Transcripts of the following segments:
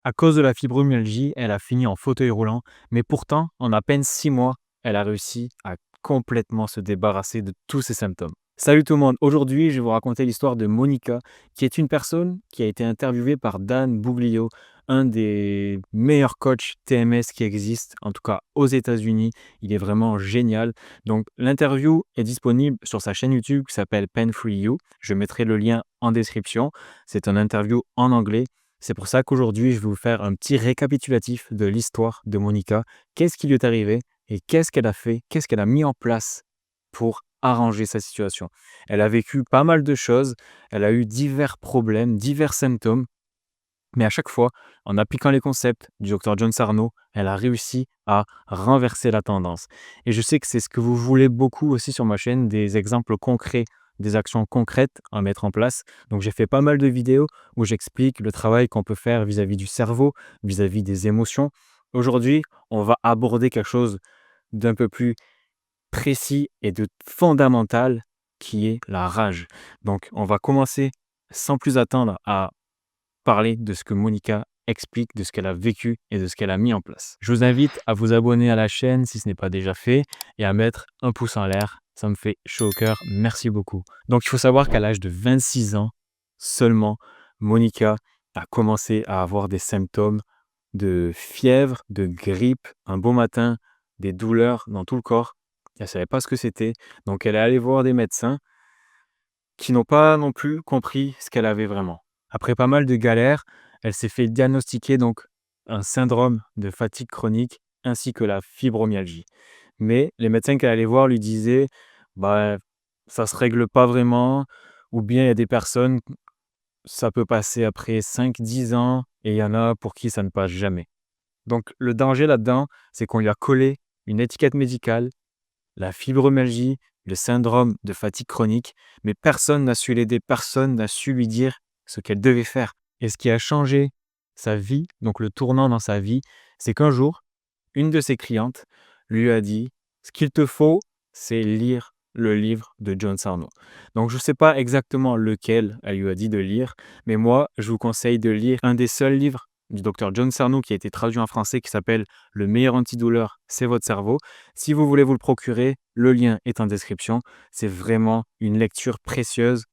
À cause de la fibromyalgie, elle a fini en fauteuil roulant, mais pourtant, en à peine 6 mois, elle a réussi à complètement se débarrasser de tous ses symptômes. Salut tout le monde, aujourd'hui je vais vous raconter l'histoire de Monica, qui est une personne qui a été interviewée par Dan Buglio, un des meilleurs coachs TMS qui existent, en tout cas aux États-Unis. Il est vraiment génial. Donc l'interview est disponible sur sa chaîne YouTube qui s'appelle Pain Free You. Je mettrai le lien en description. C'est un interview en anglais. C'est pour ça qu'aujourd'hui, je vais vous faire un petit récapitulatif de l'histoire de Monica. Qu'est-ce qui lui est arrivé et qu'est-ce qu'elle a fait, qu'est-ce qu'elle a mis en place pour arranger sa situation. Elle a vécu pas mal de choses, elle a eu divers problèmes, divers symptômes, mais à chaque fois, en appliquant les concepts du docteur John Sarno, elle a réussi à renverser la tendance. Et je sais que c'est ce que vous voulez beaucoup aussi sur ma chaîne, des exemples concrets, des actions concrètes à mettre en place. Donc j'ai fait pas mal de vidéos où j'explique le travail qu'on peut faire vis-à-vis du cerveau, vis-à-vis des émotions. Aujourd'hui, on va aborder quelque chose d'un peu plus précis et de fondamental qui est la rage. Donc on va commencer sans plus attendre à parler de ce que Monica explique, de ce qu'elle a vécu et de ce qu'elle a mis en place. Je vous invite à vous abonner à la chaîne si ce n'est pas déjà fait et à mettre un pouce en l'air. Ça me fait chaud au cœur. Merci beaucoup. Donc, il faut savoir qu'à l'âge de 26 ans seulement, Monica a commencé à avoir des symptômes de fièvre, de grippe, un beau matin, des douleurs dans tout le corps. Elle ne savait pas ce que c'était. Donc, elle est allée voir des médecins qui n'ont pas non plus compris ce qu'elle avait vraiment. Après pas mal de galères, elle s'est fait diagnostiquer donc un syndrome de fatigue chronique ainsi que la fibromyalgie. Mais les médecins qu'elle allait voir lui disaient bah, ça se règle pas vraiment, ou bien il y a des personnes, ça peut passer après 5-10 ans, et il y en a pour qui ça ne passe jamais. Donc le danger là-dedans, c'est qu'on lui a collé une étiquette médicale, la fibromyalgie, le syndrome de fatigue chronique, mais personne n'a su l'aider, personne n'a su lui dire ce qu'elle devait faire. Et ce qui a changé sa vie, donc le tournant dans sa vie, c'est qu'un jour, une de ses clientes lui a dit: ce qu'il te faut, c'est lire le livre de John Sarno. Donc je ne sais pas exactement lequel elle lui a dit de lire, mais moi, je vous conseille de lire un des seuls livres du docteur John Sarno qui a été traduit en français qui s'appelle Le meilleur antidouleur, c'est votre cerveau. Si vous voulez vous le procurer, le lien est en description. C'est vraiment une lecture précieuse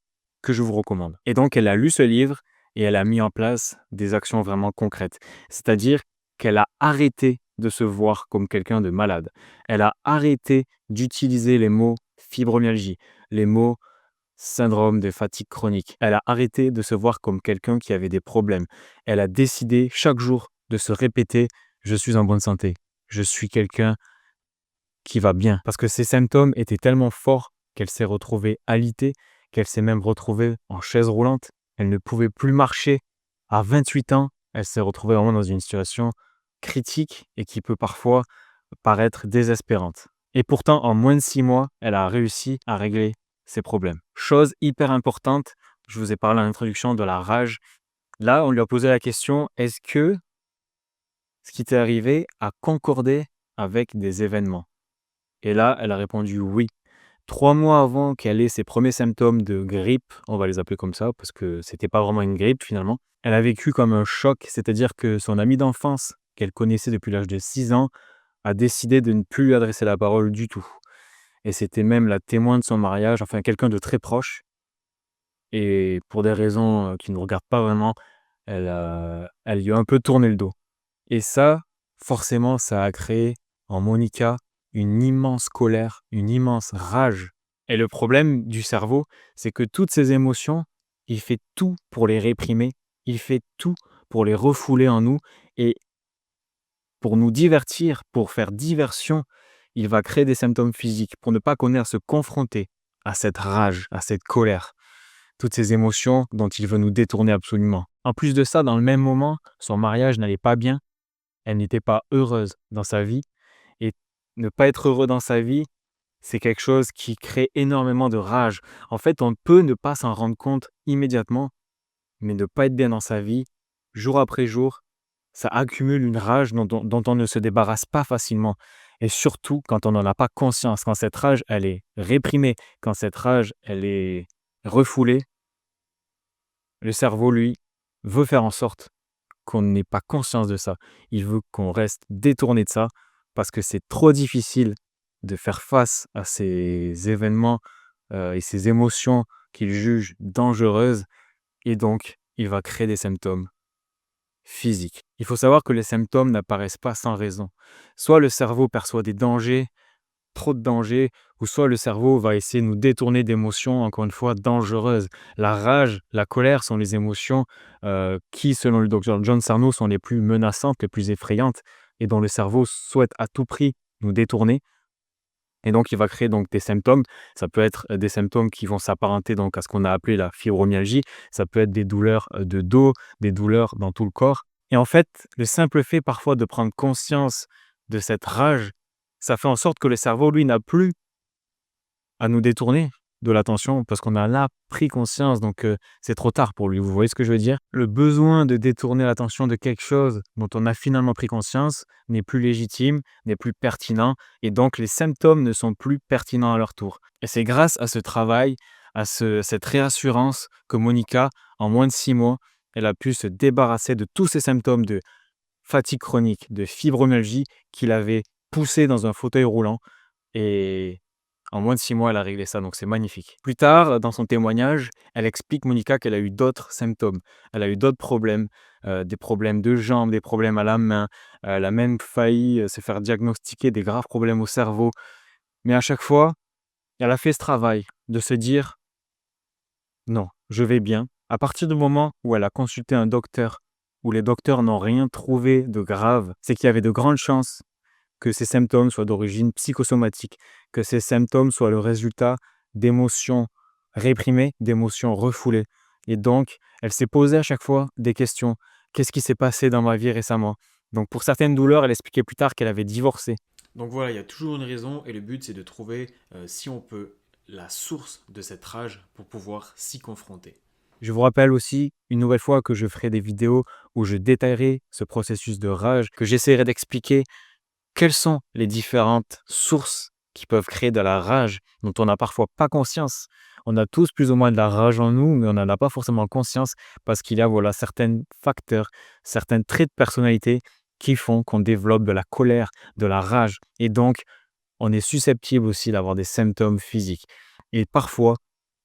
que je vous recommande. Et donc, elle a lu ce livre et elle a mis en place des actions vraiment concrètes. C'est-à-dire qu'elle a arrêté de se voir comme quelqu'un de malade. Elle a arrêté d'utiliser les mots fibromyalgie, les mots syndrome de fatigue chronique. Elle a arrêté de se voir comme quelqu'un qui avait des problèmes. Elle a décidé chaque jour de se répéter: je suis en bonne santé, je suis quelqu'un qui va bien. Parce que ses symptômes étaient tellement forts qu'elle s'est retrouvée alitée, qu'elle s'est même retrouvée en chaise roulante. Elle ne pouvait plus marcher. À 28 ans, elle s'est retrouvée vraiment dans une situation critique et qui peut parfois paraître désespérante. Et pourtant, en moins de 6 mois, elle a réussi à régler ses problèmes. Chose hyper importante, je vous ai parlé en introduction de la rage. Là, on lui a posé la question: est-ce que ce qui t'est arrivé a concordé avec des événements? Et là, elle a répondu oui. 3 mois avant qu'elle ait ses premiers symptômes de grippe, on va les appeler comme ça, parce que c'était pas vraiment une grippe finalement, elle a vécu comme un choc, c'est-à-dire que son amie d'enfance, qu'elle connaissait depuis l'âge de 6 ans, a décidé de ne plus lui adresser la parole du tout. Et c'était même la témoin de son mariage, enfin quelqu'un de très proche. Et pour des raisons qui ne nous regardent pas vraiment, elle lui a un peu tourné le dos. Et ça, forcément, ça a créé en Monica une immense colère, une immense rage. Et le problème du cerveau, c'est que toutes ces émotions, il fait tout pour les réprimer, il fait tout pour les refouler en nous. Et pour nous divertir, pour faire diversion, il va créer des symptômes physiques pour ne pas qu'on ait à se confronter à cette rage, à cette colère, toutes ces émotions dont il veut nous détourner absolument. En plus de ça, dans le même moment, son mariage n'allait pas bien. Elle n'était pas heureuse dans sa vie, et ne pas être heureux dans sa vie, c'est quelque chose qui crée énormément de rage. En fait, on peut ne pas s'en rendre compte immédiatement, mais ne pas être bien dans sa vie, jour après jour, ça accumule une rage dont on ne se débarrasse pas facilement. Et surtout quand on n'en a pas conscience, quand cette rage, elle est réprimée, quand cette rage, elle est refoulée, le cerveau, lui, veut faire en sorte qu'on n'ait pas conscience de ça. Il veut qu'on reste détourné de ça parce que c'est trop difficile de faire face à ces événements et ces émotions qu'il juge dangereuses et donc il va créer des symptômes physiques. Il faut savoir que les symptômes n'apparaissent pas sans raison. Soit le cerveau perçoit des dangers, trop de dangers, ou soit le cerveau va essayer de nous détourner d'émotions, encore une fois, dangereuses. La rage, la colère sont les émotions qui, selon le docteur John Sarno, sont les plus menaçantes, les plus effrayantes, et dont le cerveau souhaite à tout prix nous détourner. Et donc, il va créer donc des symptômes. Ça peut être des symptômes qui vont s'apparenter donc à ce qu'on a appelé la fibromyalgie. Ça peut être des douleurs de dos, des douleurs dans tout le corps. Et en fait, le simple fait parfois de prendre conscience de cette rage, ça fait en sorte que le cerveau, lui, n'a plus à nous détourner de l'attention parce qu'on a là pris conscience, donc c'est trop tard pour lui. Vous voyez ce que je veux dire? Le besoin de détourner l'attention de quelque chose dont on a finalement pris conscience n'est plus légitime, n'est plus pertinent et donc les symptômes ne sont plus pertinents à leur tour. Et c'est grâce à ce travail, cette réassurance que Monica, en moins de 6 mois, elle a pu se débarrasser de tous ces symptômes de fatigue chronique, de fibromyalgie qui l'avaient poussée dans un fauteuil roulant et en moins de 6 mois, elle a réglé ça, donc c'est magnifique. Plus tard, dans son témoignage, elle explique, Monica, qu'elle a eu d'autres symptômes. Elle a eu d'autres problèmes, des problèmes de jambes, des problèmes à la main. Elle a même failli se faire diagnostiquer des graves problèmes au cerveau. Mais à chaque fois, elle a fait ce travail de se dire: «Non, je vais bien». À partir du moment où elle a consulté un docteur, où les docteurs n'ont rien trouvé de grave, c'est qu'il y avait de grandes chances que ces symptômes soient d'origine psychosomatique, que ces symptômes soient le résultat d'émotions réprimées, d'émotions refoulées. Et donc, elle s'est posée à chaque fois des questions. Qu'est-ce qui s'est passé dans ma vie récemment? Donc, pour certaines douleurs, elle expliquait plus tard qu'elle avait divorcé. Donc voilà, il y a toujours une raison et le but c'est de trouver, si on peut, la source de cette rage pour pouvoir s'y confronter. Je vous rappelle aussi une nouvelle fois que je ferai des vidéos où je détaillerai ce processus de rage, que j'essaierai d'expliquer quelles sont les différentes sources qui peuvent créer de la rage dont on n'a parfois pas conscience? On a tous plus ou moins de la rage en nous, mais on n'en a pas forcément conscience parce qu'il y a voilà, certains facteurs, certains traits de personnalité qui font qu'on développe de la colère, de la rage. Et donc, on est susceptible aussi d'avoir des symptômes physiques. Et parfois,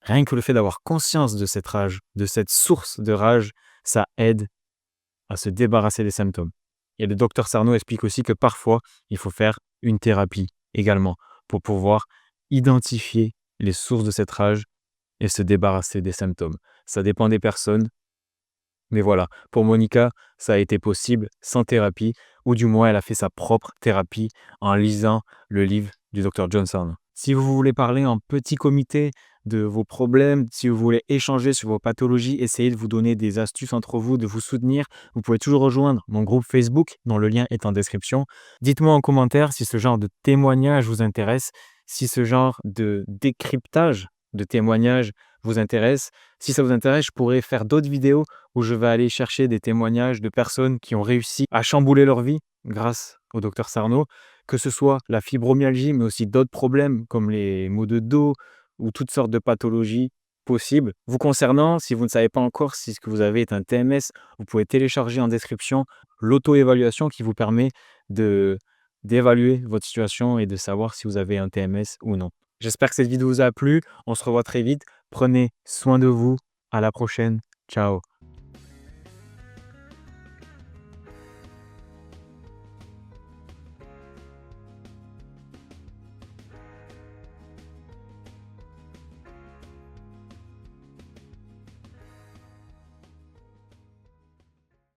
rien que le fait d'avoir conscience de cette rage, de cette source de rage, ça aide à se débarrasser des symptômes. Et le docteur Sarno explique aussi que parfois, il faut faire une thérapie également pour pouvoir identifier les sources de cette rage et se débarrasser des symptômes. Ça dépend des personnes, mais voilà, pour Monica, ça a été possible sans thérapie, ou du moins elle a fait sa propre thérapie en lisant le livre du docteur Johnson. Si vous voulez parler en petit comité de vos problèmes, si vous voulez échanger sur vos pathologies, essayer de vous donner des astuces entre vous, de vous soutenir, vous pouvez toujours rejoindre mon groupe Facebook, dont le lien est en description. Dites-moi en commentaire si ce genre de témoignage vous intéresse, si ce genre de décryptage de témoignages vous intéresse. Si ça vous intéresse, je pourrais faire d'autres vidéos où je vais aller chercher des témoignages de personnes qui ont réussi à chambouler leur vie grâce au docteur Sarno, que ce soit la fibromyalgie, mais aussi d'autres problèmes comme les maux de dos ou toutes sortes de pathologies possibles. Vous concernant, si vous ne savez pas encore si ce que vous avez est un TMS, vous pouvez télécharger en description l'auto-évaluation qui vous permet de d'évaluer votre situation et de savoir si vous avez un TMS ou non. J'espère que cette vidéo vous a plu. On se revoit très vite. Prenez soin de vous. À la prochaine. Ciao.